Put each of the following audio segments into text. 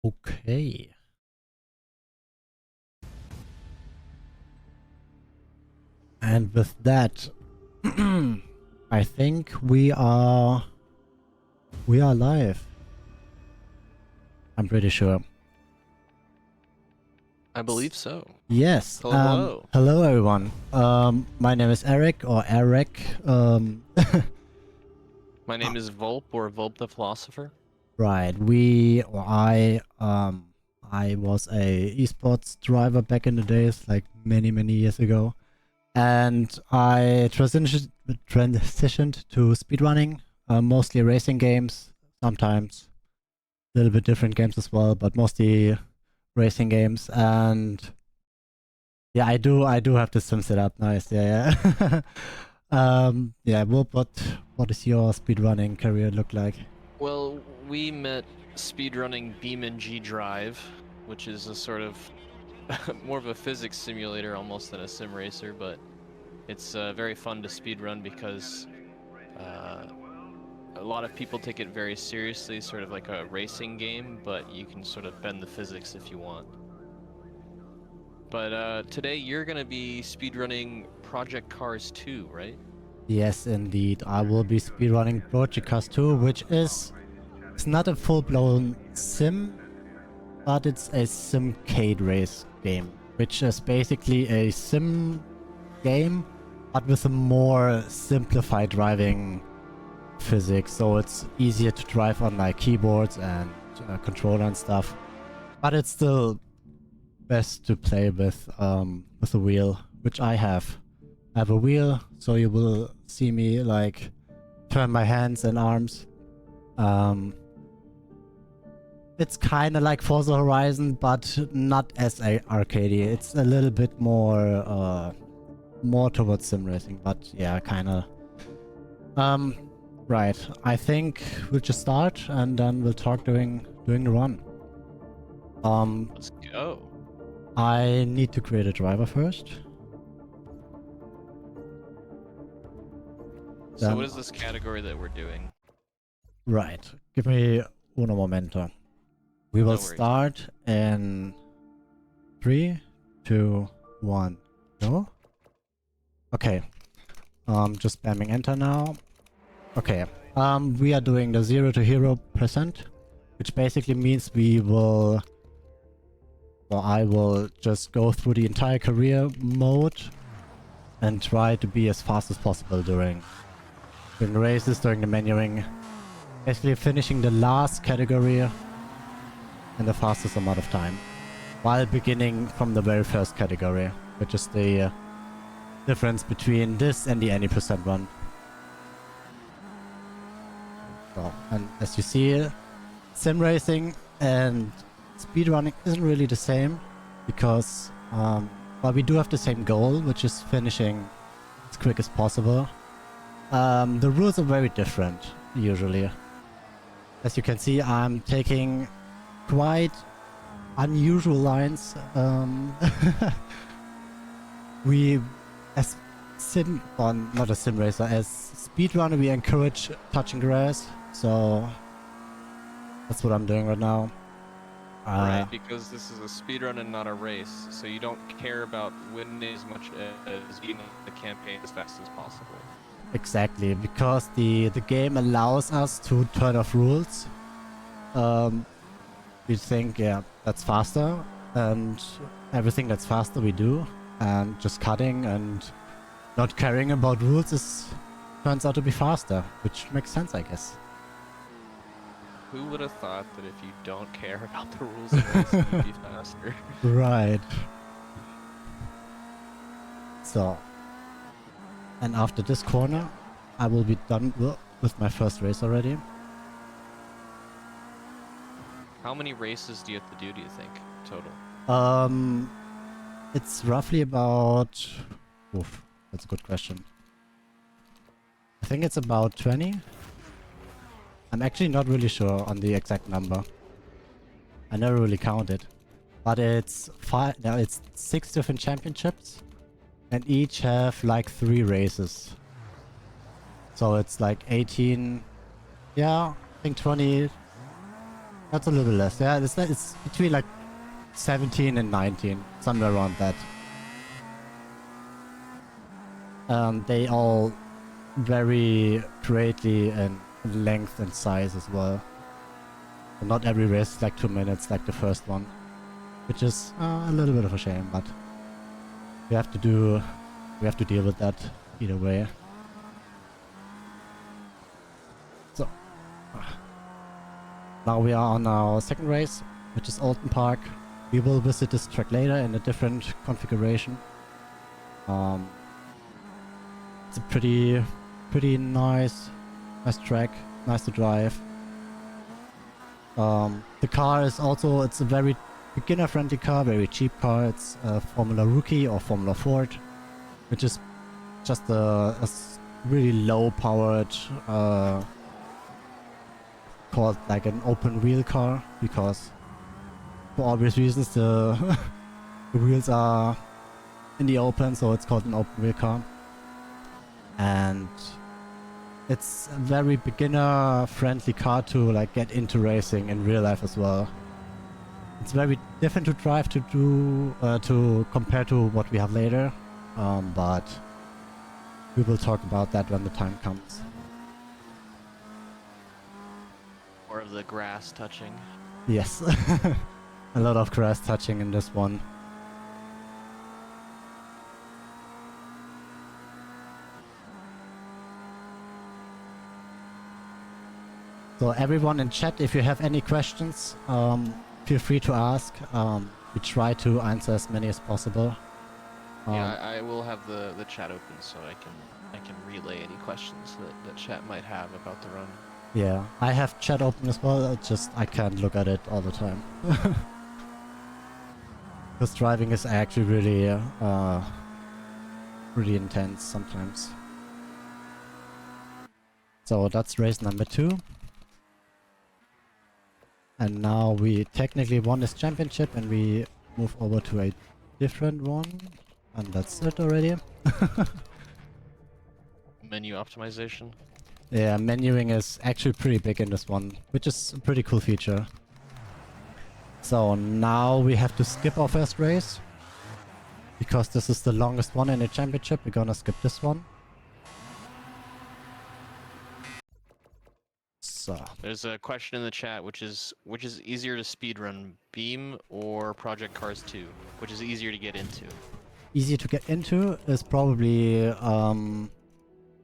Okay. And with that, I think we are live. I'm pretty sure. I believe so. Yes. Hello. Hello everyone. My name is Eric or Eric. My name is Vulp or Vulp the Philosopher. Right. I was a esports driver back in the days, like many years ago, and I transitioned to speedrunning, mostly racing games, sometimes a little bit different games as well, but mostly racing games. And yeah, I do have the sim set up. Nice. Yeah. Yeah. What is your speedrunning career look like? Well, we met speedrunning BeamNG Drive, which is a sort of more of a physics simulator almost than a sim racer, but it's very fun to speedrun because a lot of people take it very seriously, sort of like a racing game, but you can sort of bend the physics if you want. But today you're going to be speedrunning Project Cars 2, right? Yes, indeed. I will be speedrunning Project Cars 2, which is... It's not a full-blown sim, but it's a simcade race game, which is basically a sim game, but with a more simplified driving physics, so it's easier to drive on like keyboards and controller and stuff. But it's still best to play with a wheel, which I have. I have a wheel, so you will see me like turn my hands and arms. It's kind of like Forza Horizon, but not as arcadey. It's a little bit more towards sim racing, but yeah, kind of. Right. I think we'll just start and then we'll talk during the run. Let's go. I need to create a driver first. So what is this category that we're doing? Right. Give me uno momento. We will start in 3, 2, 1, go. Okay. Just spamming enter now. Okay. We are doing the 0-to-hero percent, which basically means we will... Well, I will just go through the entire career mode and try to be as fast as possible during the races, during the menuing. Basically finishing the last category in the fastest amount of time, while beginning from the very first category, which is the difference between this and the any percent run. So, and as you see, sim racing and speedrunning isn't really the same, because while we do have the same goal, which is finishing as quick as possible, the rules are very different usually. As you can see, I'm taking quite unusual lines. We, as not a sim racer, as speedrunner, we encourage touching grass, so that's what I'm doing right now. Right, because this is a speedrun and not a race, so you don't care about winning as much as beating the campaign as fast as possible. Exactly, because the game allows us to turn off rules. We think, yeah, that's faster, and everything that's faster we do, and just cutting and not caring about rules turns out to be faster, which makes sense, I guess. Who would have thought that if you don't care about the rules of racing, you'd be faster? Right. So, and after this corner, I will be done with my first race already. How many races do you have to do you think, total? It's roughly about... Oof, that's a good question. I think it's about 20. I'm actually not really sure on the exact number. I never really counted. But it's 6 different championships, and each have like 3 races. So it's like 18... Yeah, I think 20... That's a little less. Yeah, it's between like 17 and 19, somewhere around that. They all vary greatly in length and size as well. So not every race is like 2 minutes like the first one, which is a little bit of a shame, but we have to deal with that either way. So now we are on our second race, which is Alton Park. We will visit this track later in a different configuration. It's a pretty nice track, nice to drive. The car is also, it's a very beginner-friendly car, very cheap car. It's a Formula Rookie or Formula Ford, which is just a really low-powered, called like an open-wheel car, because for obvious reasons the the wheels are in the open, so it's called an open-wheel car. And it's a very beginner-friendly car to like get into racing in real life as well. It's very different to drive to compare to what we have later, but we will talk about that when the time comes. More of the grass touching. Yes, a lot of grass touching in this one. So everyone in chat, if you have any questions, feel free to ask. We try to answer as many as possible. Yeah, I will have the chat open so I can relay any questions that chat might have about the run. Yeah, I have chat open as well. I can't look at it all the time. Because driving is actually really intense sometimes. So that's race number 2. And now we technically won this championship and we move over to a different one. And that's it already. Menu optimization. Yeah, menuing is actually pretty big in this one, which is a pretty cool feature. So now we have to skip our first race. Because this is the longest one in the championship, we're gonna skip this one. So There's a question in the chat, which is easier to speedrun, Beam or Project Cars 2? Which is easier to get into? easy to get into is probably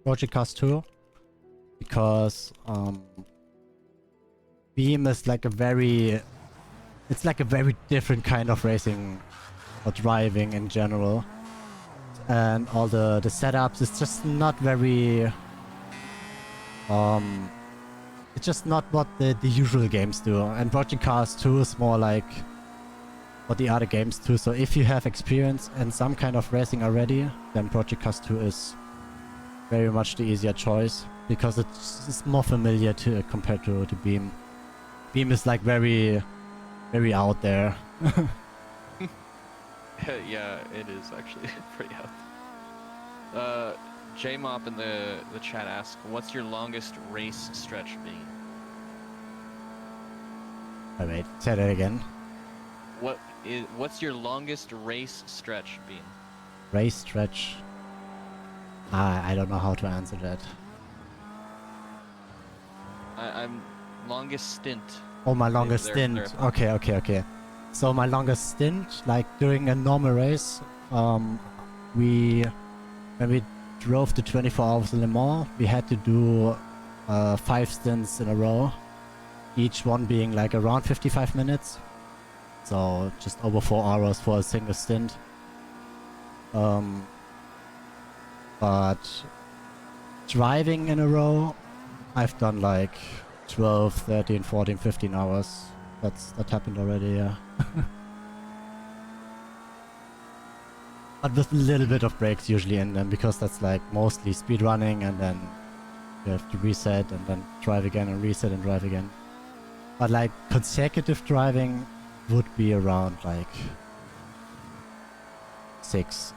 Project Cars 2. Because Beam is like a very different kind of racing or driving in general. And all the setups, it's just not very it's just not what the usual games do. And Project Cars 2 is more like what the other games do. So if you have experience in some kind of racing already, then Project Cars 2 is very much the easier choice. Because it's more familiar compared to Beam. Beam is like very out there. Yeah, it is actually pretty out. JMop in the chat asks, what's your longest race stretch been? Oh, wait, say that again. What's your longest race stretch been? Race stretch. I don't know how to answer that. I'm longest stint. Oh, my longest stint. Okay. So my longest stint, like during a normal race, when we drove the 24 hours in Le Mans, we had to do 5 stints in a row, each one being like around 55 minutes. So just over 4 hours for a single stint. But driving in a row, I've done like 12, 13, 14, 15 hours. That happened already, yeah. But with a little bit of breaks usually in them, because that's like mostly speed running, and then you have to reset and then drive again and reset and drive again. But like consecutive driving would be around like 6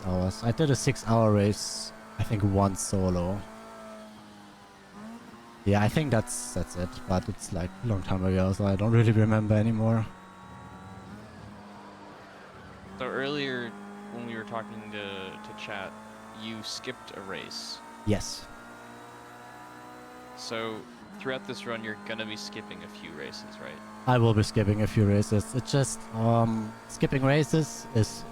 hours. I did a 6-hour race, I think once solo. Yeah, I think that's it, but it's like a long time ago, so I don't really remember anymore. So earlier, when we were talking to chat, you skipped a race. Yes. So throughout this run, you're gonna be skipping a few races, right? I will be skipping a few races. It's just skipping races is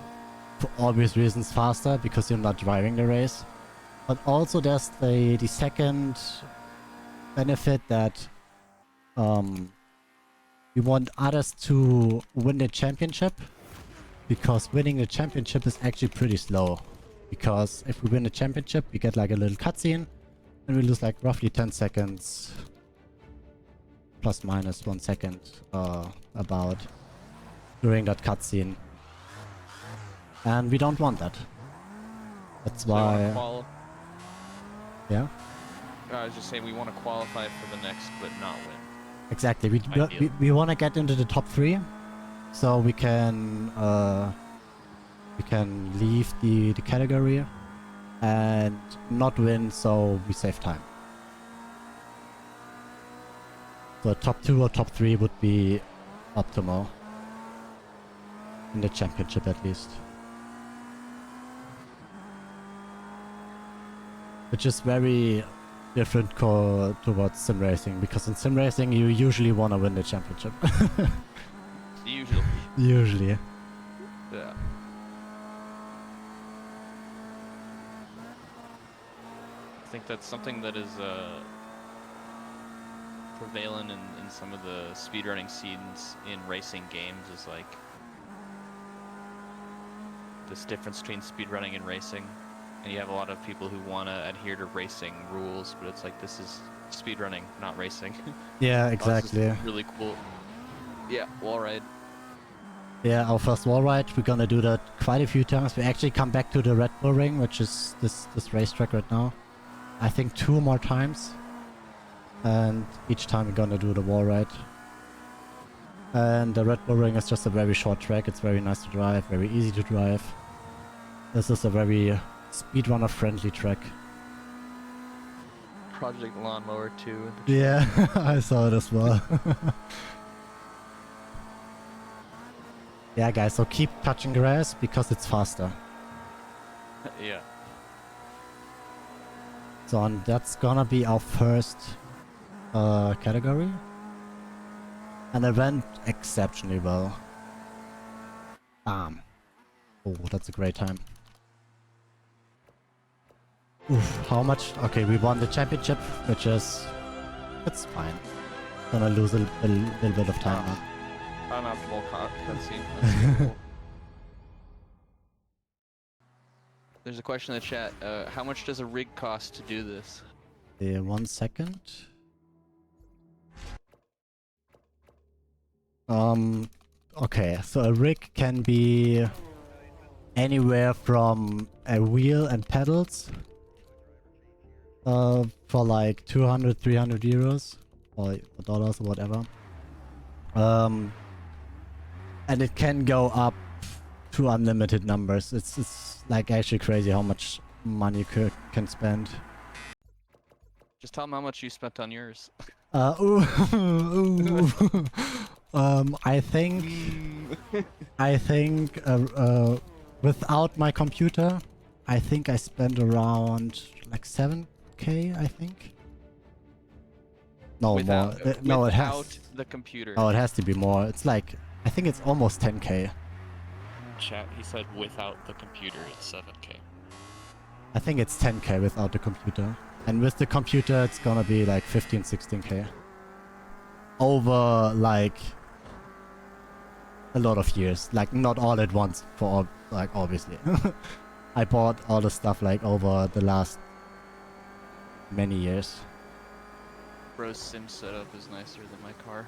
for obvious reasons faster because you're not driving the race. But also there's the second benefit that we want others to win the championship, because winning the championship is actually pretty slow. Because if we win the championship, we get like a little cutscene and we lose like roughly 10 seconds plus minus 1 second about during that cutscene. And we don't want that. That's why... Yeah? I was just saying we want to qualify for the next, but not win. Exactly. We want to get into the top 3, so we can leave the category and not win, so we save time. So top 2 or top 3 would be optimal in the championship at least. Which is very different towards sim racing, because in sim racing you usually want to win the championship. Usually. Usually. Yeah. I think that's something that is prevalent in some of the speedrunning scenes in racing games, is like this difference between speedrunning and racing. And you have a lot of people who want to adhere to racing rules, but it's like, this is speedrunning, not racing. Yeah, exactly. Oh, really cool. Yeah, wall ride. Yeah, our first wall ride, we're gonna do that quite a few times. We actually come back to the Red Bull Ring, which is this racetrack right now. I think 2 more times. And each time we're gonna do the wall ride. And the Red Bull Ring is just a very short track. It's very nice to drive, very easy to drive. This is a very speedrunner friendly track. Project Lawnmower 2. Yeah, I saw it as well. Yeah, guys, so keep touching grass because it's faster. Yeah. So and that's gonna be our first category. And it went exceptionally well. Bam. Oh, that's a great time. Oof, how much? Okay, we won the championship, which is... It's fine. Gonna lose a little bit of time now. Unoptimal cutscene. There's a question in the chat. How much does a rig cost to do this? Yeah, 1 second. Okay, so a rig can be anywhere from a wheel and pedals for like 200, 300 euros or dollars or whatever. And it can go up to unlimited numbers. It's like actually crazy how much money you can spend. Just tell them how much you spent on yours. I think without my computer, I think I spent around like 7k, I think. No, more. No, it has. Without the computer. Oh, it has to be more. It's like, I think it's almost 10k. Chat, he said without the computer it's 7k. I think it's 10k without the computer. And with the computer, it's gonna be like 15, 16k. Over like a lot of years. Like not all at once, for like obviously. I bought all the stuff like over the last many years. Bro's sim setup is nicer than my car.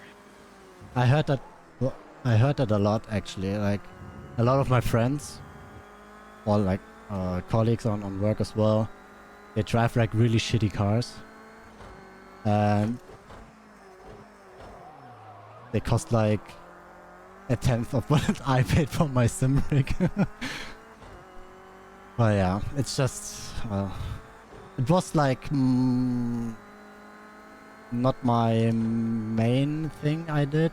I heard that a lot actually. Like a lot of my friends, or like colleagues on work as well, they drive like really shitty cars, and they cost like a tenth of what I paid for my sim rig. But yeah, it's just it was like not my main thing I did.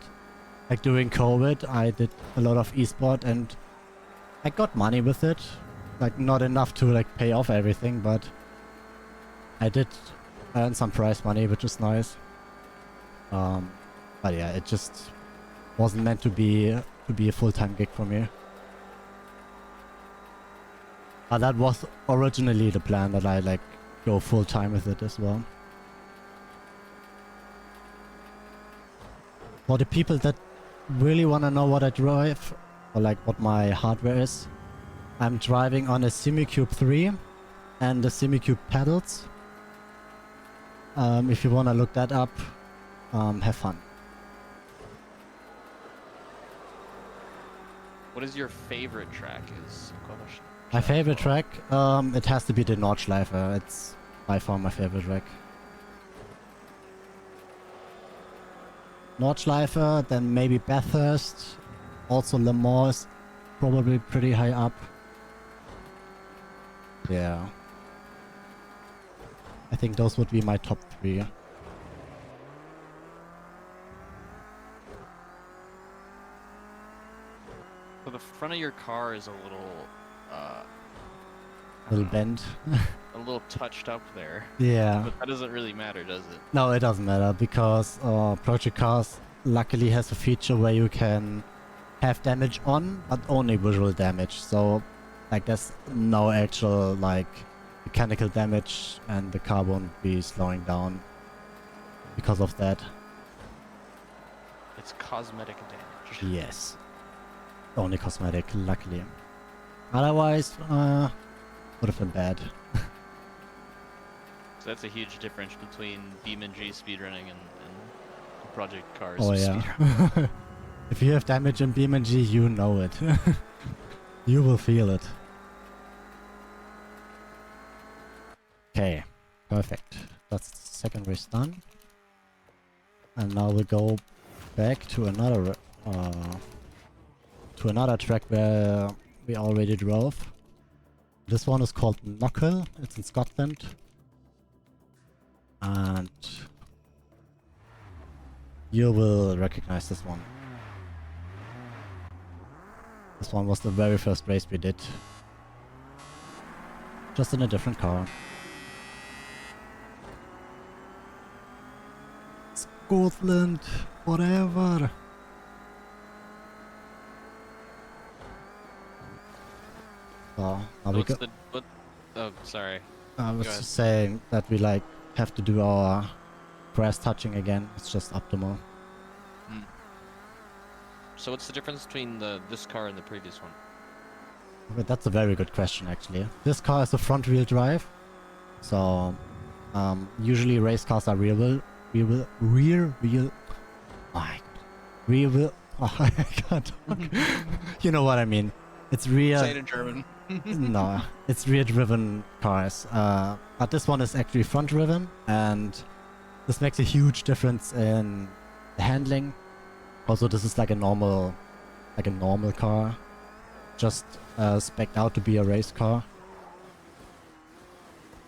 Like during COVID, I did a lot of esport and I got money with it. Like not enough to like pay off everything, but I did earn some prize money, which is nice. But yeah, it just wasn't meant to be a full-time gig for me. But that was originally the plan, that I like go full-time with it as well. For the people that really want to know what I drive, or like what my hardware is, I'm driving on a SimiCube 3 and the SimiCube pedals. If you want to look that up, have fun. What is your favorite track is a question. My favorite track, it has to be the Nordschleife. It's by far my favorite track. Nordschleife, then maybe Bathurst, also Le Mans, probably pretty high up. Yeah. I think those would be my top 3. So the front of your car is a Little bent. a little touched up there. Yeah. But that doesn't really matter, does it? No, it doesn't matter because Project Cars luckily has a feature where you can have damage on, but only visual damage. So, like, there's no actual, like, mechanical damage, and the car won't be slowing down because of that. It's cosmetic damage. Yes. Only cosmetic, luckily. Otherwise, would have been bad. So that's a huge difference between BeamNG speedrunning and Project Cars Oh speedrunning. yeah. If you have damage in BeamNG, you know it. You will feel it. Okay, perfect. That's the second race done. And now we'll go back to another track where we already drove. This one is called Knockhill. It's in Scotland. And you will recognize this one. This one was the very first race we did. Just in a different car. Scotland, whatever. So, now we go. Oh, sorry. I was just saying that we like have to do our grass touching again. It's just optimal. So what's the difference between this car and the previous one? But that's a very good question, actually. This car is a front-wheel drive, so usually race cars are rear wheel. Oh, I can't talk. You know what I mean. It's rear. Say it in German. No, it's rear-driven cars. But this one is actually front-driven, and this makes a huge difference in the handling. Also, this is like a normal car, just spec'd out to be a race car.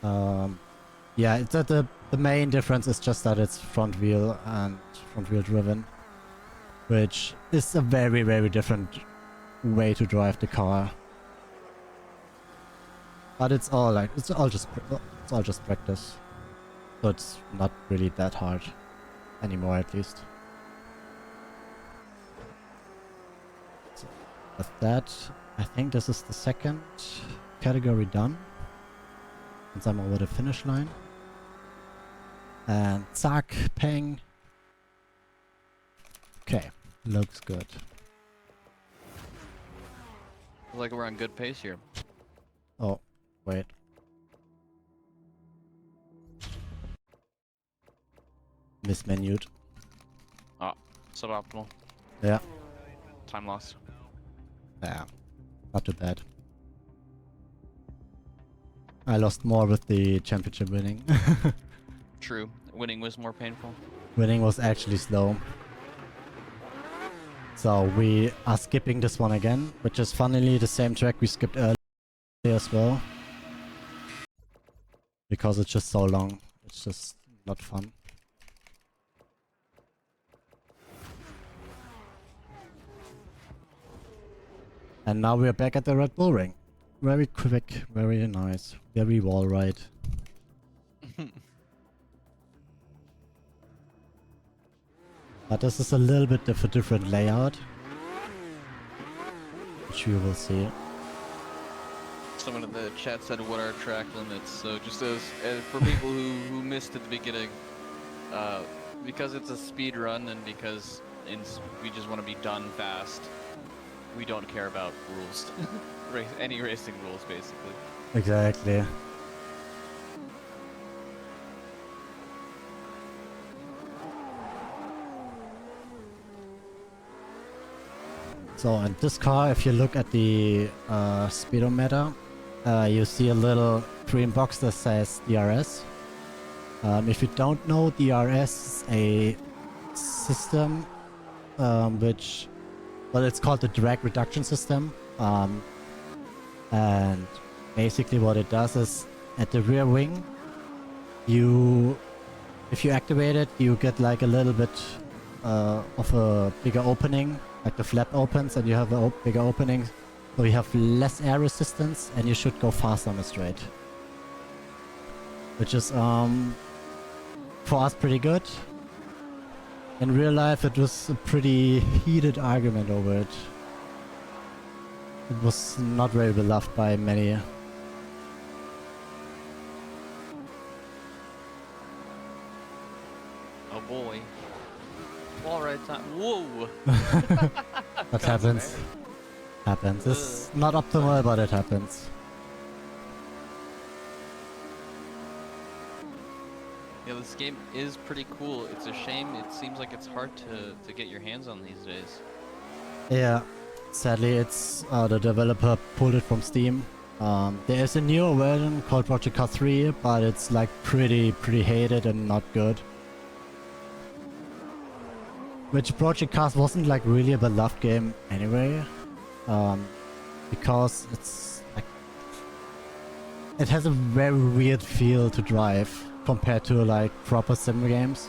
Yeah, the main difference is just that it's front wheel and front wheel driven, which is a very, very different way to drive the car. But it's all just practice, so it's not really that hard anymore, at least. So with that, I think this is the second category done. Since I'm over the finish line. And zack, ping. Okay, looks good. Like we're on good pace here. Oh, wait. Mismenued. Oh, suboptimal. Yeah. Time lost. Yeah, not too bad. I lost more with the championship winning. True. Winning was more painful. Winning was actually slow. So we are skipping this one again, which is funnily the same track we skipped earlier as well. Because it's just so long. It's just not fun. And now we're back at the Red Bull Ring. Very quick, very nice, very wall ride. But this is a little bit of a different layout, which you will see. Someone in the chat said, what are track limits? So just as for people who missed at the beginning, because it's a speed run and because we just want to be done fast, we don't care about rules. Any racing rules, basically. Exactly. So in this car, if you look at the speedometer, you see a little green box that says DRS. If you don't know, DRS is a system which, well, it's called the drag reduction system. And basically what it does is at the rear wing, if you activate it, you get like a little bit of a bigger opening. Like the flap opens and you have a bigger opening, so you have less air resistance and you should go faster on the straight. Which is for us pretty good. In real life it was a pretty heated argument over it. It was not very beloved by many. Oh boy. All right time. Whoa! That happens. Happens. It's not optimal, but it happens. Yeah, this game is pretty cool. It's a shame. It seems like it's hard to get your hands on these days. Yeah. Sadly, it's the developer pulled it from Steam. There is a newer version called Project Cars 3, but it's like pretty hated and not good. Which Project Cars wasn't like really a beloved game anyway, because it's like it has a very weird feel to drive compared to like proper sim games,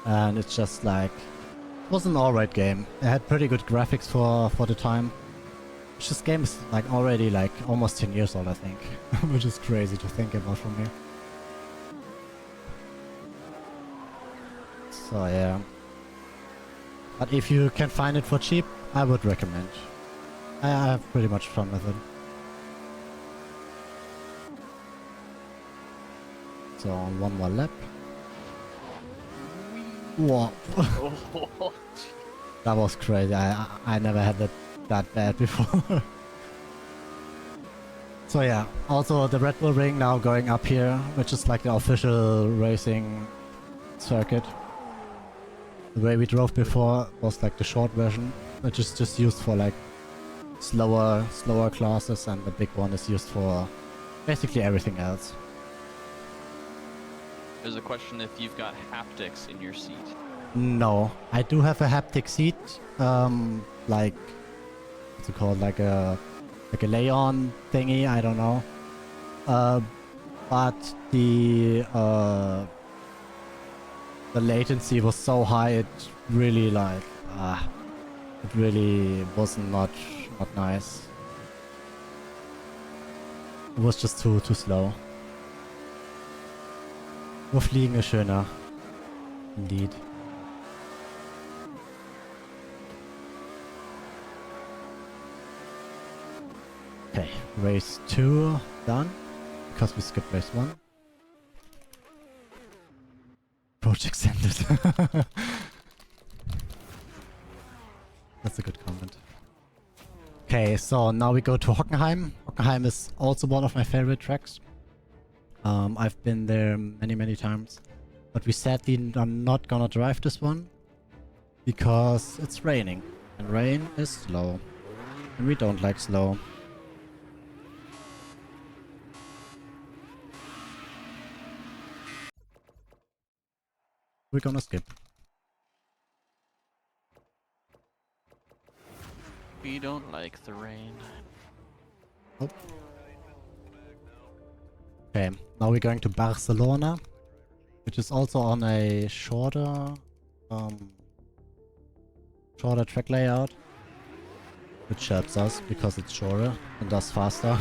and it's just like it was an alright game. It had pretty good graphics for the time. This game is like already like almost 10 years old, I think, which is crazy to think about from here. So yeah. But if you can find it for cheap, I would recommend. I have pretty much fun with it. So on one more lap. Whoa. That was crazy. I never had that bad before. So yeah, also the Red Bull Ring now going up here, which is like the official racing circuit. The way we drove before was like the short version, which is just used for like slower classes, and the big one is used for basically everything else. There's a question if you've got haptics in your seat. No, I do have a haptic seat, like what's it called, like a lay-on thingy, I don't know. But the latency was so high, it really like it really was not nice. It was just too slow. Nur Fliegen ist schöner. Indeed. Okay, race 2 done, because we skipped race 1. Project's ended. That's a good comment. Okay, so now we go to Hockenheim. Hockenheim is also one of my favorite tracks. I've been there many times, but we sadly are not gonna drive this one because it's raining, and rain is slow, and we don't like slow. We're gonna skip. We don't like the rain. Oh. Okay, now we're going to Barcelona, which is also on a shorter track layout. which helps us because it's shorter and thus faster.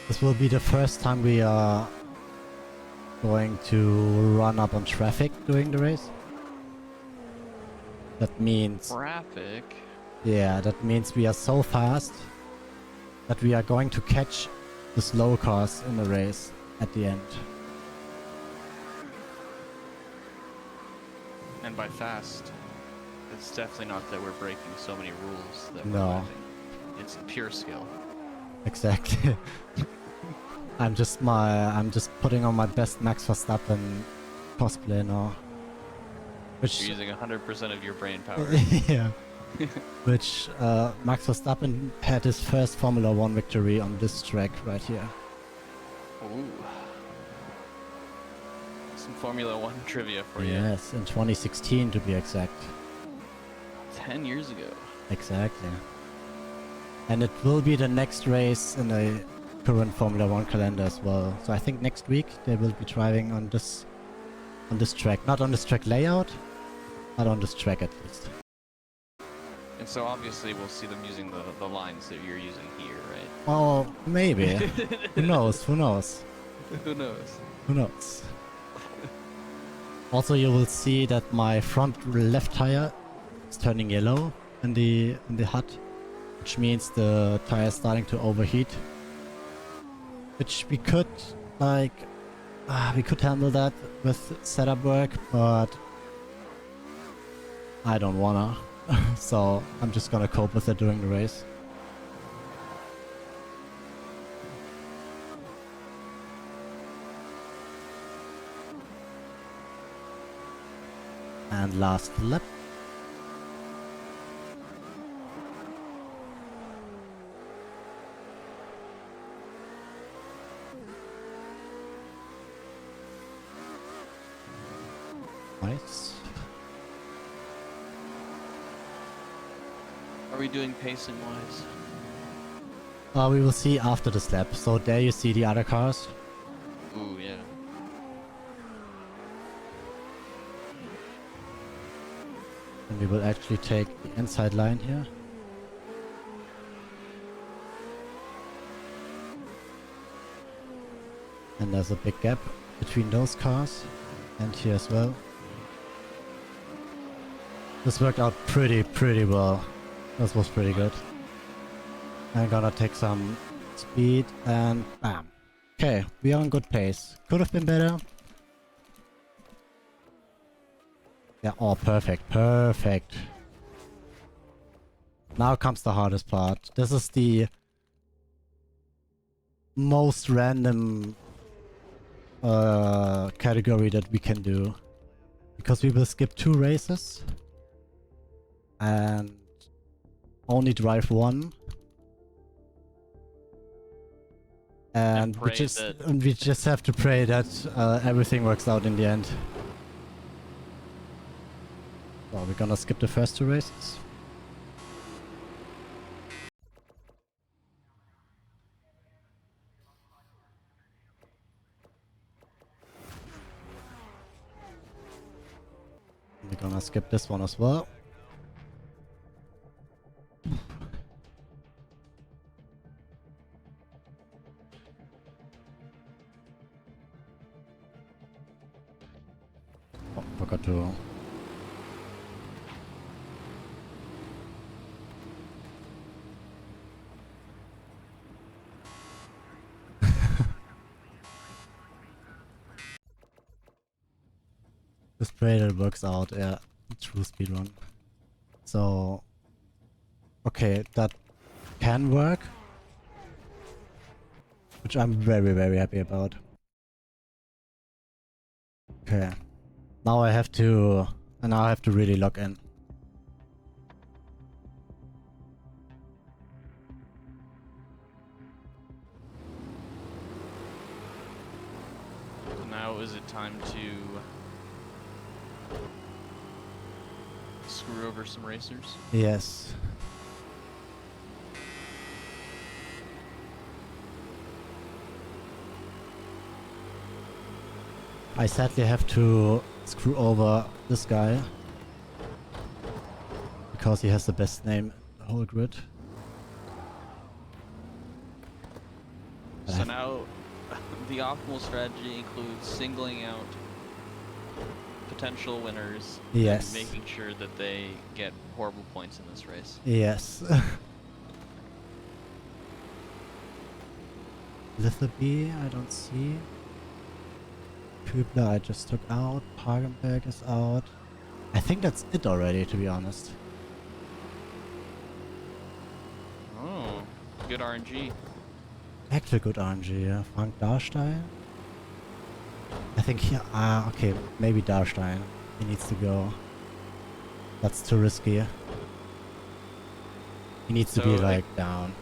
This will be the first time we are going to run up on traffic during the race. That means... Traffic? Yeah, that means we are so fast that we are going to catch the slow cars in the race at the end. And by fast, it's definitely not that we're breaking so many rules that we're No. winning. It's pure skill. Exactly. I'm just putting on my best Max Verstappen cosplay now. Which You're using 100% of your brain power. yeah. Which Max Verstappen had his first Formula 1 victory on this track right here. Ooh. Some Formula 1 trivia for you. Yes, in 2016 to be exact. 10 years ago. Exactly. And it will be the next race in the current Formula 1 calendar as well. So I think next week they will be driving on this track. Not on this track layout, but on this track at least. And so obviously we'll see them using the lines that you're using here, right? Well, maybe. Who knows? Who knows? Who knows? Who knows? Also, you will see that my front left tire is turning yellow in the HUD, which means the tire is starting to overheat. Which we could we could handle that with setup work, but I don't wanna. So I'm just gonna cope with it during the race. And last lap. Nice. Are we doing pacing wise? We will see after this lap. So there you see the other cars. Ooh, yeah. And we will actually take the inside line here. And there's a big gap between those cars and here as well. This worked out pretty well. This was pretty good. I'm gonna take some speed and bam. Okay, we are on good pace. Could have been better. Yeah, oh, perfect, perfect. Now comes the hardest part. This is the most random category that we can do. Because we will skip 2 races. And only drive 1. And we just have to pray that everything works out in the end. So we're gonna skip the first 2 races. We're gonna skip this one as well. Oh, forgot to... This trailer works out, yeah. True speedrun. So... Okay, that can work. Which I'm very happy about. Okay. Now I have to really lock in. So now is it time to screw over some racers? Yes. I sadly have to screw over this guy. Because he has the best name in the whole grid. So now, the optimal strategy includes singling out potential winners Yes. and making sure that they get horrible points in this race. Yes. Litherby, I don't see. Kübler I just took out. Hagenberg is out. I think that's it already, to be honest. Oh, good RNG. Actually good RNG, yeah. Frank Darstein. I think he... okay, maybe Darstein. He needs to go. That's too risky. He needs to be, like, down.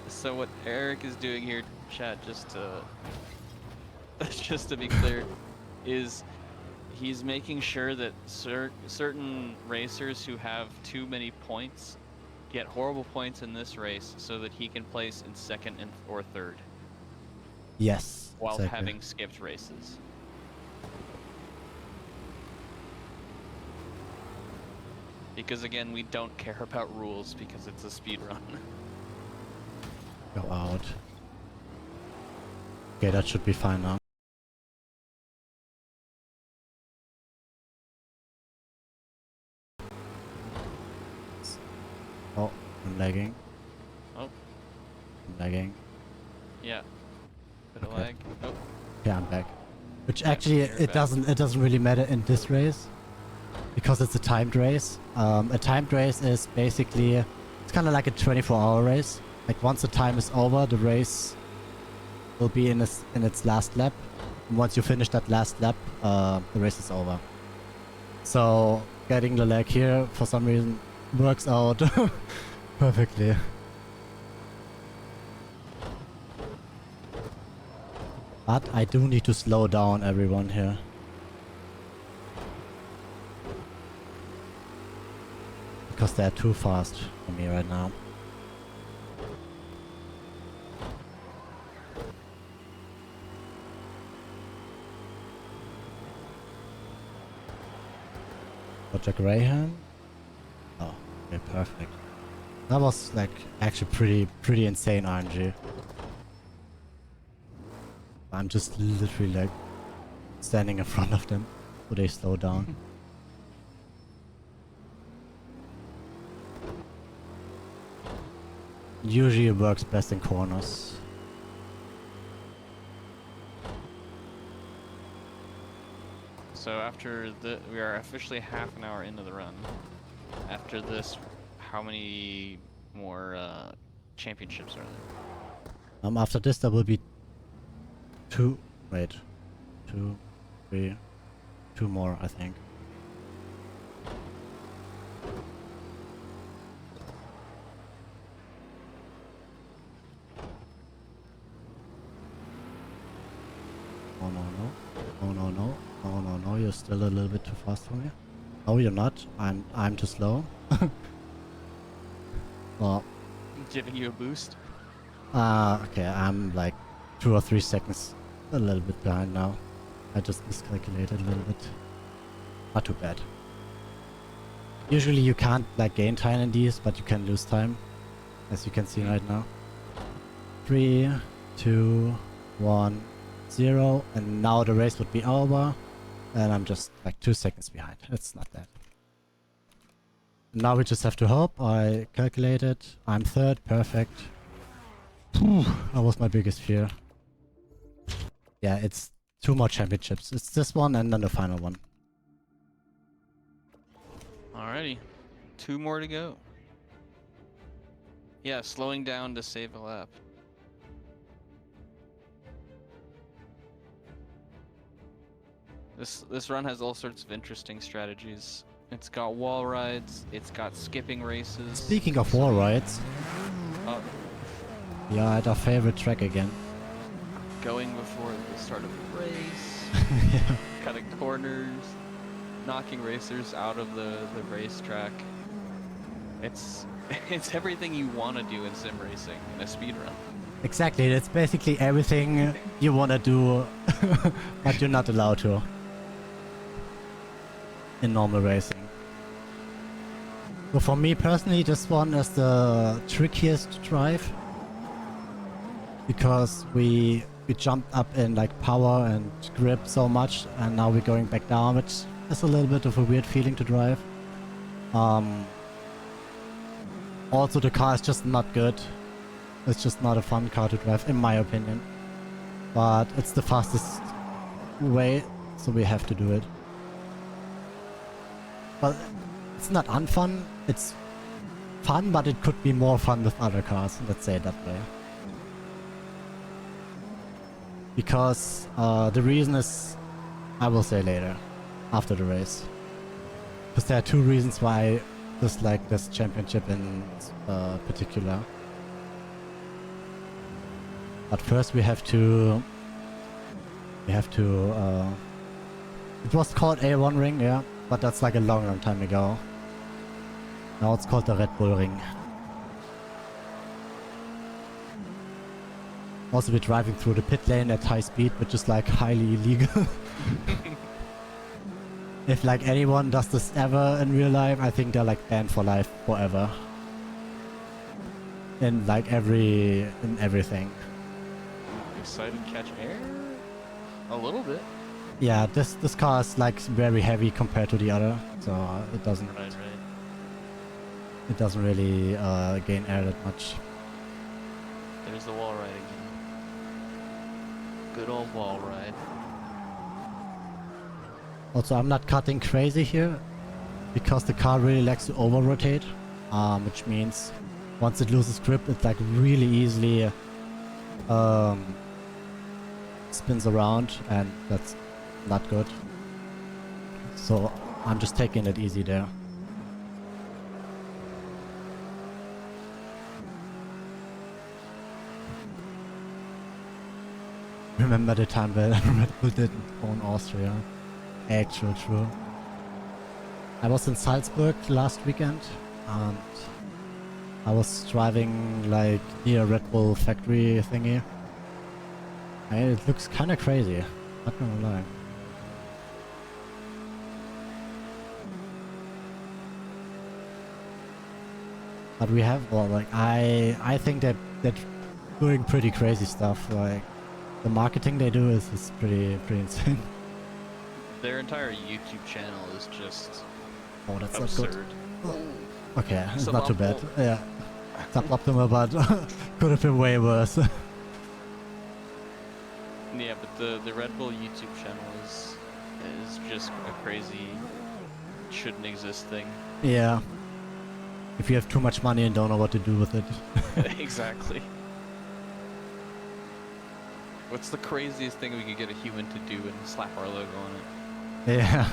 So what Eric is doing here, chat, just to be clear, is he's making sure that certain racers who have too many points get horrible points in this race so that he can place in second or third. Yes. While exactly. having skipped races. Because again, we don't care about rules because it's a speed run. Go out. Okay, that should be fine now. Oh, I'm lagging. Oh. I'm lagging. Yeah. Bit of Okay. lag. Oh. Yeah, I'm back. Which actually you're it back. doesn't really matter in this race because it's a timed race. A timed race is basically it's kind of like a 24-hour race. Like once the time is over, the race will be in its last lap. And once you finish that last lap, the race is over. So getting the lag here for some reason works out perfectly. But I do need to slow down everyone here. Because they're too fast for me right now. Roger Graham. Oh, okay, perfect. That was like actually pretty insane RNG. I'm just literally like standing in front of them so they slow down. Usually it works best in corners. So after we are officially half an hour into the run. After this, how many more championships are there? After this there will be two more, I think. Oh no, oh no, no, oh no, no, you're still a little bit too fast for me. No, you're not. I'm too slow. Well, Giving you a boost? okay, I'm like 2 or 3 seconds a little bit behind now. I just miscalculated a little bit. Not too bad. Usually you can't like gain time in these, but you can lose time. As you can see right now. 3, 2, 1, 0. And now the race would be over. And I'm just like 2 seconds behind. It's not that. Now we just have to hope. I calculated. I'm third. Perfect. That was my biggest fear. Yeah, it's 2 more championships. It's this one and then the final one. Alrighty. 2 more to go. Yeah, slowing down to save a lap. This run has all sorts of interesting strategies. It's got wall rides, it's got skipping races. Speaking of wall rides, Oh, we are at our favorite track again. going before the start of the race, Yeah. cutting corners, knocking racers out of the racetrack. It's everything you want to do in sim racing in a speed run. Exactly, that's basically everything you wanna do, but you're not allowed to. in normal racing. So for me personally, this one is the trickiest to drive because we jumped up in like power and grip so much, and now we're going back down, which is a little bit of a weird feeling to drive. Also, the car is just not good. It's just not a fun car to drive, in my opinion. But it's the fastest way, so we have to do it. But it's not unfun. It's fun, but it could be more fun with other cars. Let's say it that way. Because the reason is, I will say later, after the race. Because there are two reasons why I dislike this championship in particular. But first we have to... it was called A1 Ring, yeah, but that's like a long time ago. Now it's called the Red Bull Ring. Also, we're driving through the pit lane at high speed, which is like highly illegal. If like anyone does this ever in real life, I think they're like banned for life forever. In like everything. Excited to catch air? A little bit. Yeah, this car is like very heavy compared to the other, so it doesn't Right. it doesn't really gain air that much. There's the wall ride again. Good old wall ride. Also, I'm not cutting crazy here because the car really likes to over rotate, which means once it loses grip, it like really easily spins around, and that's not good. So I'm just taking it easy there. Remember the time when Red Bull didn't own Austria? Actual true. I was in Salzburg last weekend and I was driving like near Red Bull factory thingy. And it looks kinda crazy, not gonna lie. But we have, well, like I think that they're doing pretty crazy stuff. Like the marketing they do is pretty insane. Their entire YouTube channel is just Oh, that's absurd. not good. Okay, it's not too bad. Yeah, suboptimal, but could have been way worse. Yeah, but the Red Bull YouTube channel is just a crazy, shouldn't exist thing. Yeah. If you have too much money and don't know what to do with it. Exactly. What's the craziest thing we could get a human to do and slap our logo on it? Yeah.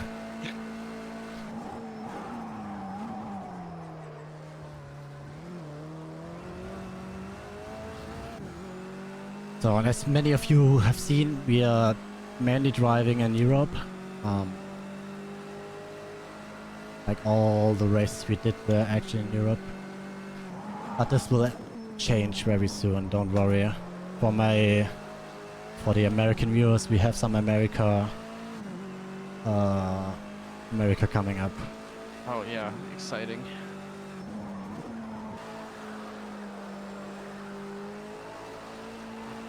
So, and as many of you have seen, we are mainly driving in Europe. Like all the races we did were actually in Europe. But this will change very soon, don't worry. For the American viewers, we have some America coming up. Oh yeah, exciting.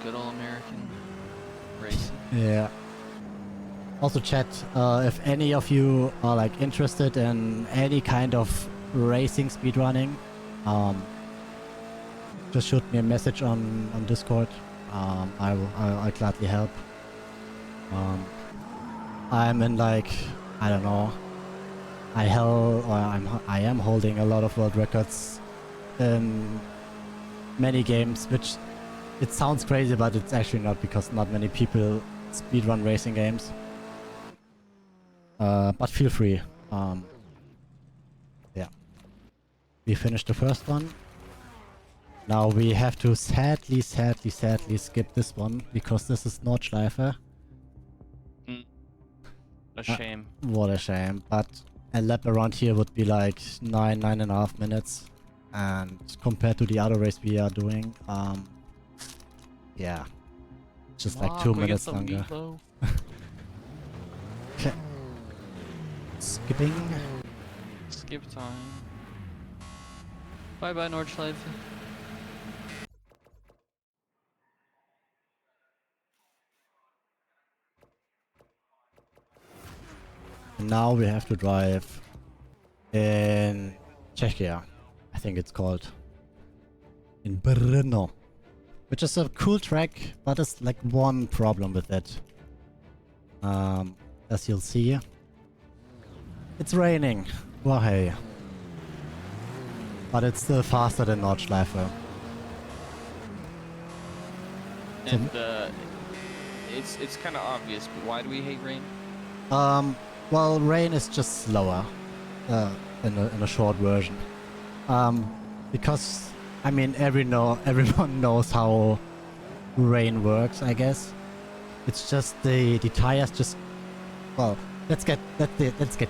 Good old American racing. Yeah. Also chat, if any of you are like interested in any kind of racing speedrunning, just shoot me a message on Discord. I'll gladly help. I'm in like, I don't know, I am holding a lot of world records in many games, which it sounds crazy, but it's actually not, because not many people speedrun racing games. But feel free. Yeah. We finished the first one. Now we have to sadly skip this one, because this is Nordschleife. A shame. What a shame. But a lap around here would be like 9.5 minutes. And compared to the other race we are doing, yeah. Just like 2 minutes longer. Okay. Skipping. Skip time. Bye bye, Nordschleife. Now we have to drive in Czechia, I think it's called. In Brno. Which is a cool track, but it's like one problem with it. As you'll see. It's raining. Well, hey. But it's still faster than Nordschleife. And it's kind of obvious, but why do we hate rain? Well, rain is just slower. In a short version. Because I mean, everyone knows how rain works, I guess. It's just the tires just, well, let's get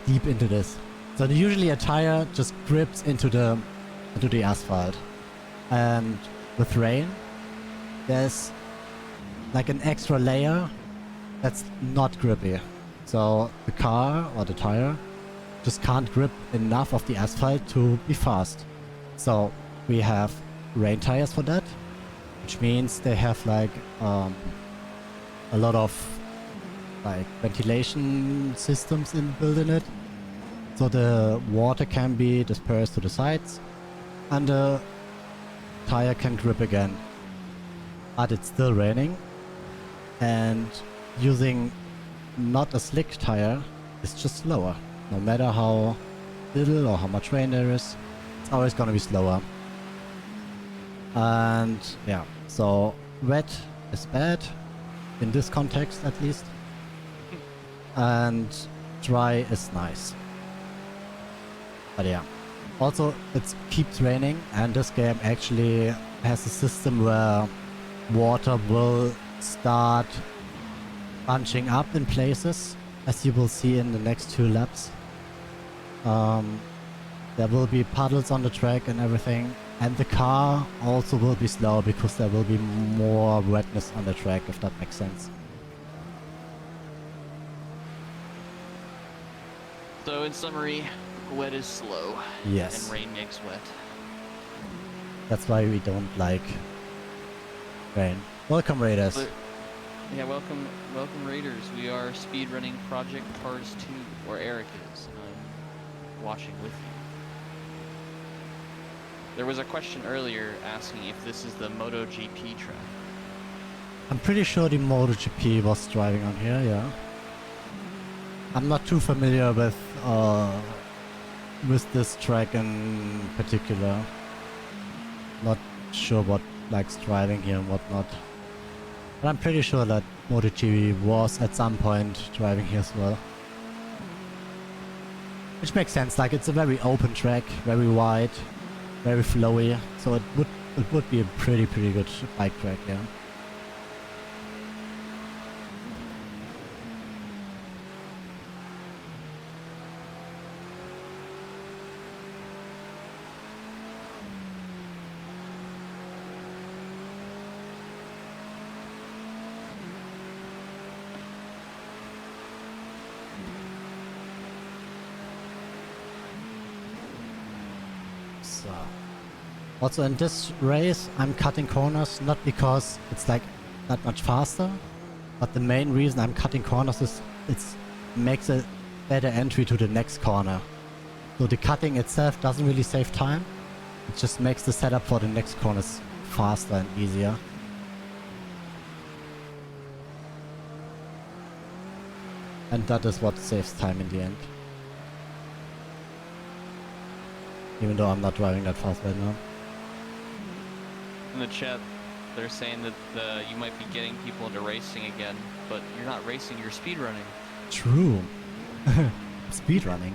deep into this. So usually a tire just grips into the asphalt, and with rain, there's like an extra layer that's not grippy. So the car or the tire just can't grip enough of the asphalt to be fast. So we have rain tires for that, which means they have like a lot of like ventilation systems built in it, so the water can be dispersed to the sides and the tire can grip again. But it's still raining, and using not a slick tire is just slower. No matter how little or how much rain there is, it's always gonna be slower. And yeah, so wet is bad, in this context at least, and dry is nice. But yeah, also it keeps raining, and this game actually has a system where water will start bunching up in places, as you will see in the next 2 laps. There will be puddles on the track and everything. And the car also will be slow because there will be more wetness on the track, if that makes sense. So in summary, wet is slow. Yes. And rain makes wet. That's why we don't like rain. Welcome, Raiders. But, yeah, welcome Raiders. We are speedrunning Project Cars 2, or Eric is, and I'm watching with you. There was a question earlier asking if this is the MotoGP track. I'm pretty sure the MotoGP was driving on here, yeah. I'm not too familiar with this track in particular. Not sure what likes driving here and whatnot. But I'm pretty sure that MotoGP was at some point driving here as well. Which makes sense, like it's a very open track, very wide, very flowy, so it would be a pretty good bike track, yeah. So, also in this race I'm cutting corners not because it's like that much faster, but the main reason I'm cutting corners is it makes a better entry to the next corner. So the cutting itself doesn't really save time, it just makes the setup for the next corners faster and easier. And that is what saves time in the end. Even though I'm not driving that fast right now. In the chat, they're saying that you might be getting people into racing again, but you're not racing, you're speedrunning. True. Speedrunning.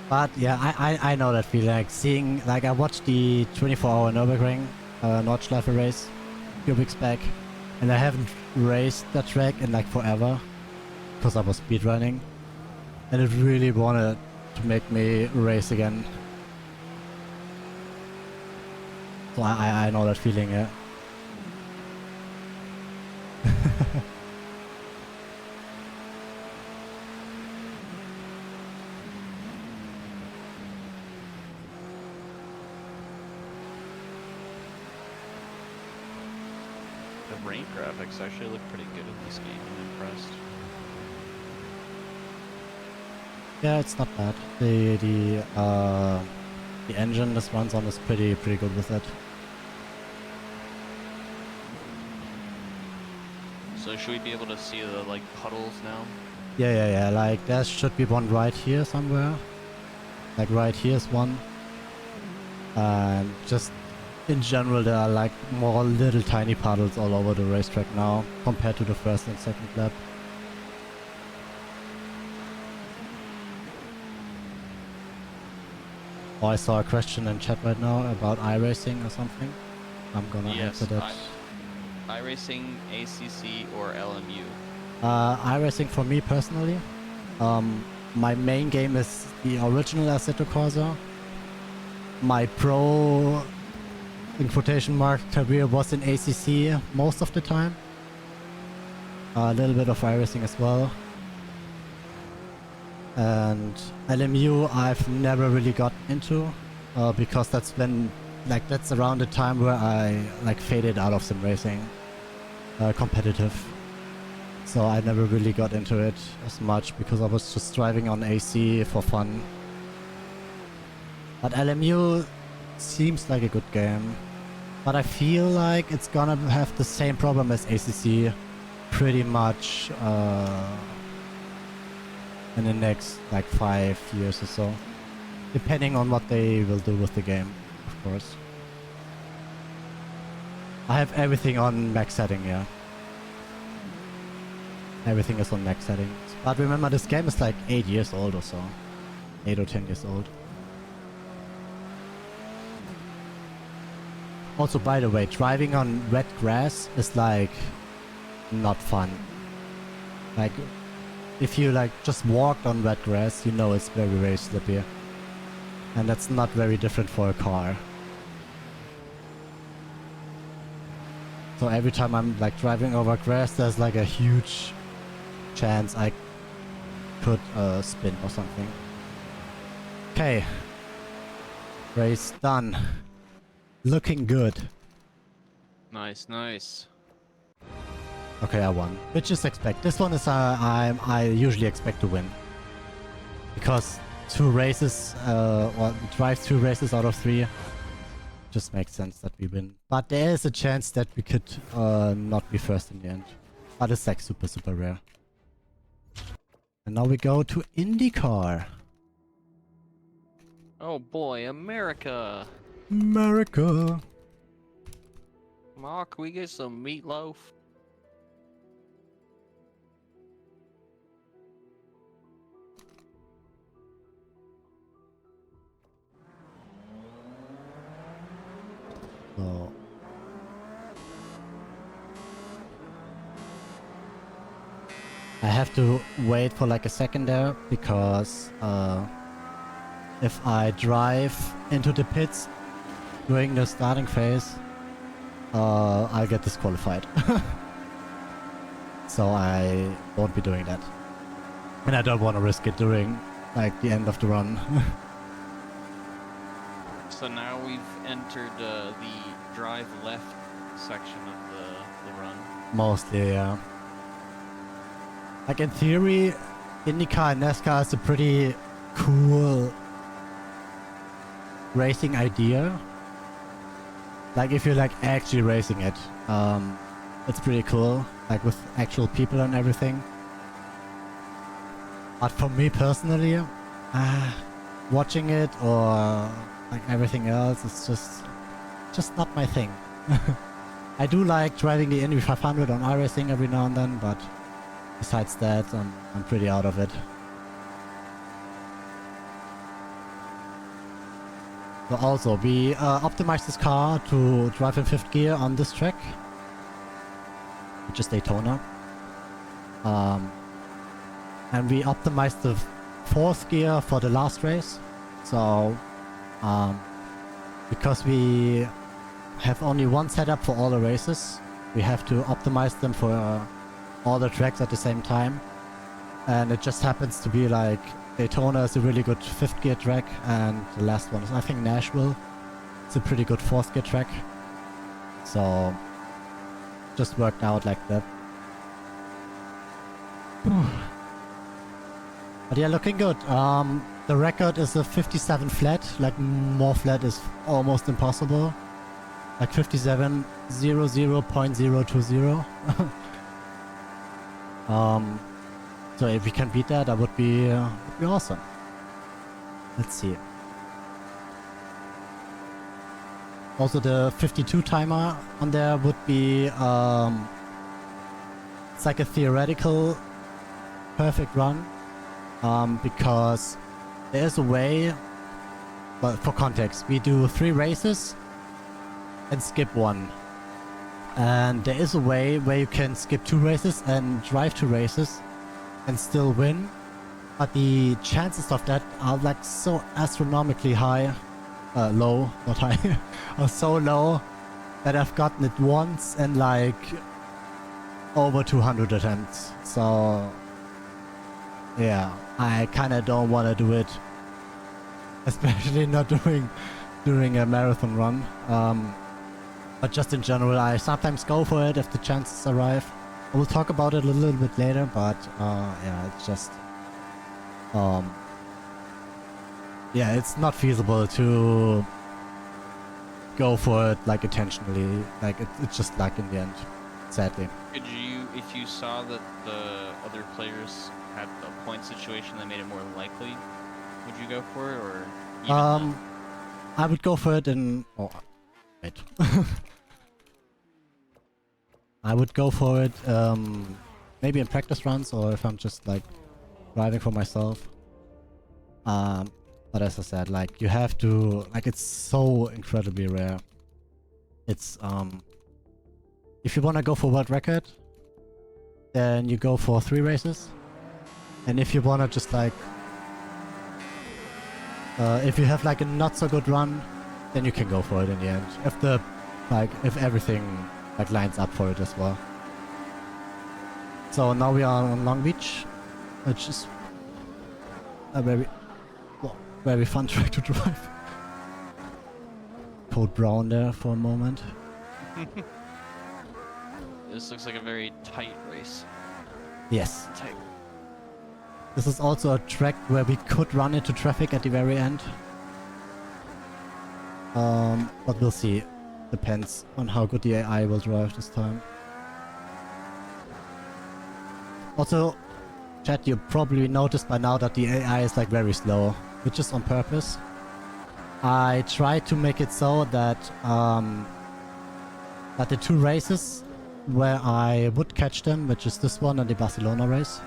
But yeah, I know that feeling. Like seeing, like I watched the 24-hour Nürburgring Nordschleife race a few weeks back, and I haven't raced that track in like forever because I was speedrunning, and it really wanted to make me race again. So I know that feeling, yeah. rain graphics actually look pretty good in this game. I'm impressed. Yeah, it's not bad. The engine this runs on is pretty good with it. So should we be able to see the like puddles now? Yeah. Like there should be one right here somewhere. Like right here is one. And just in general there are like more little tiny puddles all over the racetrack now compared to the first and second lap. Oh, I saw a question in chat right now about iRacing or something. I'm gonna answer that. iRacing, ACC, or LMU? iRacing for me personally. My main game is the original Assetto Corsa. My pro, in quotation mark, career was in ACC most of the time. A little bit of iRacing as well. And LMU I've never really got into because that's when, like, that's around the time where I like faded out of sim racing competitive. So I never really got into it as much because I was just driving on AC for fun. But LMU seems like a good game. But I feel like it's gonna have the same problem as ACC pretty much in the next like 5 years or so. Depending on what they will do with the game, of course. I have everything on max setting, yeah. Everything is on max settings. But remember, this game is like 8 years old or so. 8 or 10 years old. Also, by the way, driving on wet grass is like not fun. Like, if you like just walked on wet grass, you know it's very slippy. And that's not very different for a car. So every time I'm like driving over grass, there's like a huge chance I could spin or something. Okay. Race done. Looking good. Nice, nice. Okay, I won. Which is expect. This one is I usually expect to win. Because 2 races, or drive 2 races out of 3, just makes sense that we win. But there is a chance that we could not be first in the end. But it's like super rare. And now we go to IndyCar. Oh boy, America! America! Ma, can we get some meatloaf? So I have to wait for like a second there because if I drive into the pits during the starting phase, I'll get disqualified. So I won't be doing that. And I don't want to risk it during like the end of the run. So now we've entered the drive left section of the run. Mostly, yeah. Like in theory, IndyCar and NASCAR is a pretty cool racing idea. Like if you're like actually racing it, it's pretty cool. Like with actual people and everything. But for me personally, watching it or like everything else is just not my thing. I do like driving the Indy 500 on iRacing every now and then, but besides that, I'm pretty out of it. So also, we optimized this car to drive in 5th gear on this track, which is Daytona. And we optimized the 4th gear for the last race. So, because we have only one setup for all the races, we have to optimize them for all the tracks at the same time. And it just happens to be like Daytona is a really good 5th gear track, and the last one is, I think, Nashville. It's a pretty good 4th gear track. So just worked out like that. But yeah, looking good. The record is a 57 flat. Like more flat is almost impossible. Like 57.00.020. So if we can beat that, that would be awesome. Let's see. Also, the 52 timer on there would be it's like a theoretical perfect run, because there is a way. Well, for context, we do 3 races and skip 1. And there is a way where you can skip 2 races and drive 2 races and still win. But the chances of that are like so astronomically high. Low, not high. Are so low that I've gotten it once and like over 200 attempts. So yeah, I kinda don't wanna do it. Especially not during a marathon run. But just in general, I sometimes go for it if the chances arrive. I will talk about it a little bit later, but yeah, it's just yeah, it's not feasible to go for it like intentionally. Like it's just luck in the end, sadly. Could you, if you saw that the other players had a point situation that made it more likely, would you go for it, or even not? I would go for it in. Oh, wait. I would go for it maybe in practice runs, or if I'm just like driving for myself. But as I said, like you have to, like it's so incredibly rare. It's if you wanna go for world record, then you go for 3 races. And if you wanna just like if you have like a not so good run, then you can go for it in the end. If everything like lines up for it as well. So now we are on Long Beach, which is a very fun track to drive. Code brown there for a moment. This looks like a very tight race. Yes. Tight. This is also a track where we could run into traffic at the very end. But we'll see. Depends on how good the AI will drive this time. Also, chat, you probably noticed by now that the AI is like very slow, which is on purpose. I tried to make it so that that the 2 races where I would catch them, which is this one and the Barcelona race,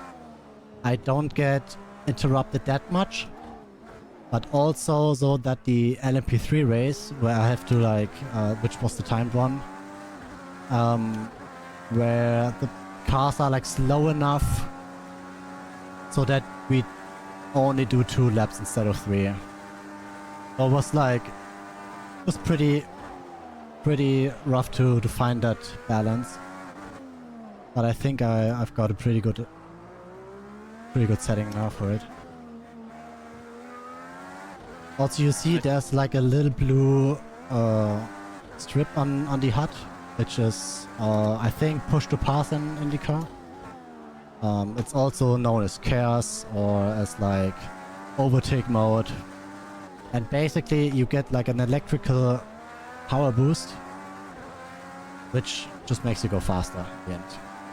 I don't get interrupted that much. But also so that the LMP3 race, where I have to like, which was the timed one, where the cars are like slow enough so that we only do 2 laps instead of 3. So it was like, it was pretty rough to find that balance. But I think I've got a pretty good setting now for it. Also, you see there's like a little blue strip on the HUD, which is I think push to pass in IndyCar. It's also known as chaos or as like overtake mode. And basically you get like an electrical power boost, which just makes you go faster at the end.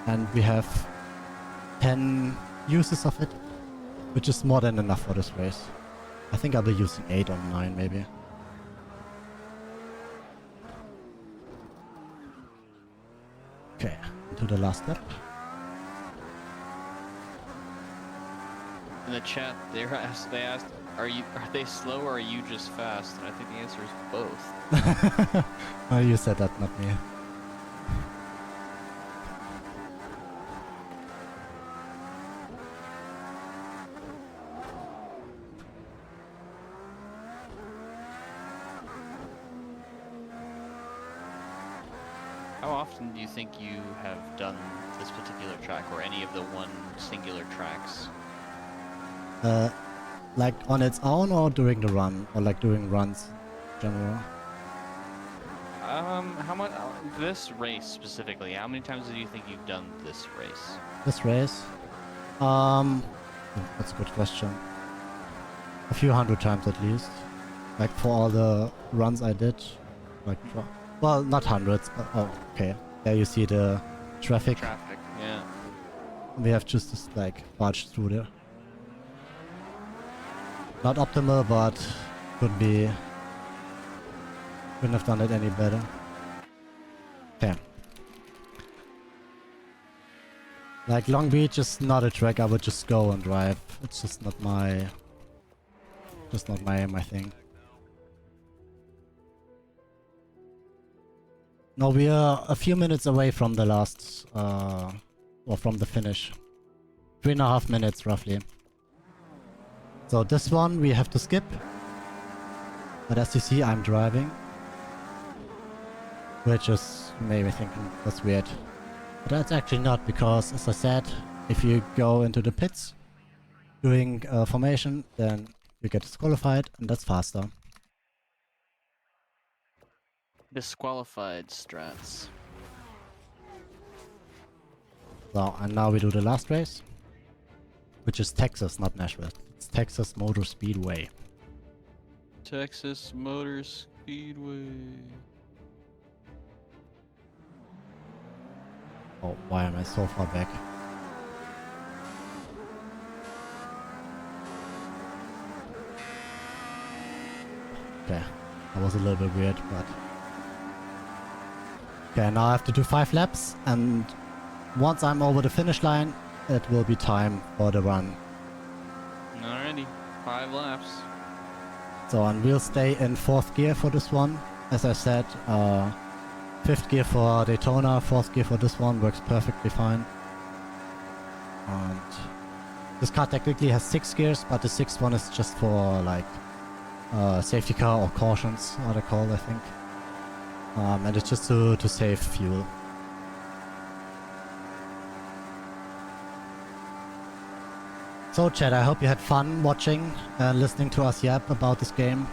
And we have 10 uses of it, which is more than enough for this race. I think I'll be using 8 or 9 maybe. Okay, into the last lap. In the chat, they asked, are they slow or are you just fast? And I think the answer is both. Oh, you said that, not me. How often do you think you have done this particular track or any of the one singular tracks? Like on its own or during the run? Or like doing runs in general? How much this race specifically? How many times do you think you've done this race? This race? That's a good question. A few hundred times at least. Like for all the runs I did. Like, well, not hundreds, but oh, okay. There you see the traffic. Traffic, yeah. We have just like barged through there. Not optimal, but could be. Couldn't have done it any better. Okay. Like Long Beach is not a track I would just go and drive. It's just not my my thing. No, we are a few minutes away from the last or from the finish. 3.5 minutes roughly. So this one we have to skip. But as you see, I'm driving. Which is maybe thinking that's weird. But that's actually not, because as I said, if you go into the pits doing formation, then you get disqualified and that's faster. Disqualified strats. So, and now we do the last race. Which is Texas, not Nashville. It's Texas Motor Speedway. Texas Motor Speedway. Oh, why am I so far back? Okay, that was a little bit weird, but... Okay, now I have to do 5 laps, and once I'm over the finish line, it will be time for the run. Alrighty, 5 laps. So, and we'll stay in 4th gear for this one. As I said, 5th gear for Daytona, 4th gear for this one works perfectly fine. And this car technically has 6 gears, but the 6th one is just for like safety car or cautions, are they called, I think. And it's just to save fuel. So chat, I hope you had fun watching and listening to us yap about this game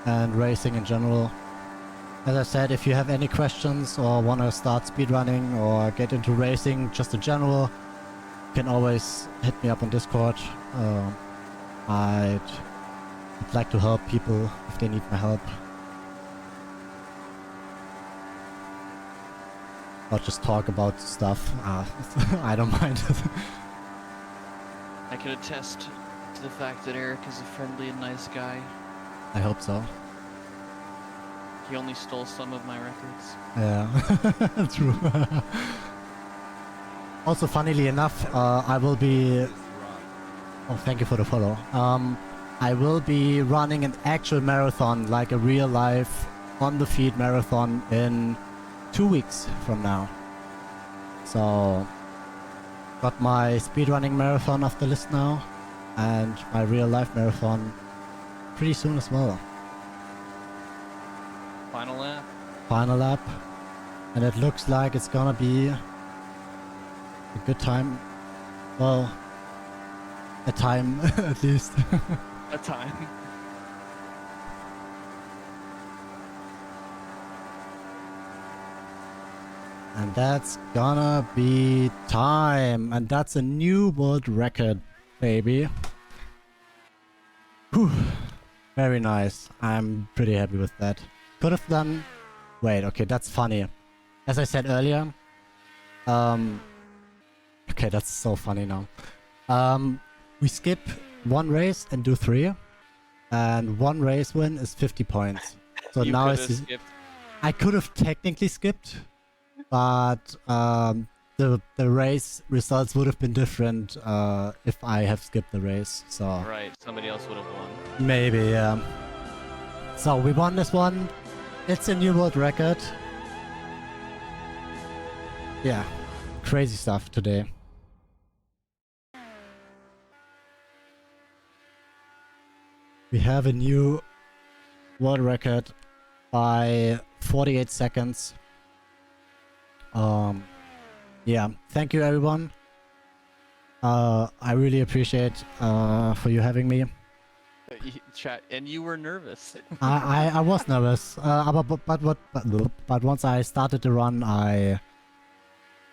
and racing in general. As I said, if you have any questions or want to start speedrunning or get into racing just in general, you can always hit me up on Discord. I'd like to help people if they need my help. Or just talk about stuff. I don't mind. I can attest to the fact that Eric is a friendly and nice guy. I hope so. He only stole some of my records. Yeah, true. Also, funnily enough, I will be... Oh, thank you for the follow. I will be running an actual marathon, like a real life, on the feed marathon in 2 weeks from now. So, got my speedrunning marathon off the list now, and my real life marathon pretty soon as well. Final lap. Final lap, and it looks like it's gonna be a good time. Well, a time at least. A time. And that's gonna be time, and that's a new world record, baby. Whew. Very nice. I'm pretty happy with that. Could have done... Wait, okay, that's funny. As I said earlier... Okay, that's so funny now. We skip 1 race and do 3. And 1 race win is 50 points. So You now could I have see... skipped. I could have technically skipped. But the race results would have been different if I have skipped the race. So... Right, somebody else would have won. Maybe, yeah. So we won this one. It's a new world record. Yeah, crazy stuff today. We have a new world record by 48 seconds. Yeah, thank you everyone. I really appreciate for you having me. Chat, and you were nervous. I was nervous, but once I started the run, I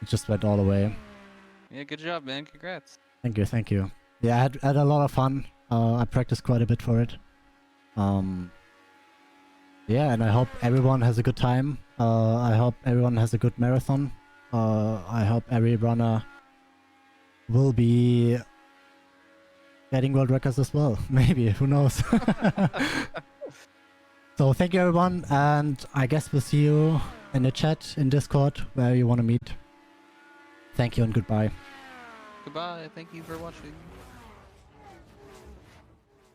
just went all the way. Yeah, good job, man. Congrats. Thank you, thank you. Yeah, I had a lot of fun. I practiced quite a bit for it. Yeah, and I hope everyone has a good time. I hope everyone has a good marathon. I hope every runner will be getting world records as well. Maybe, who knows? So thank you everyone, and I guess we'll see you in the chat, in Discord, where you want to meet. Thank you and goodbye. Goodbye. Thank you for watching.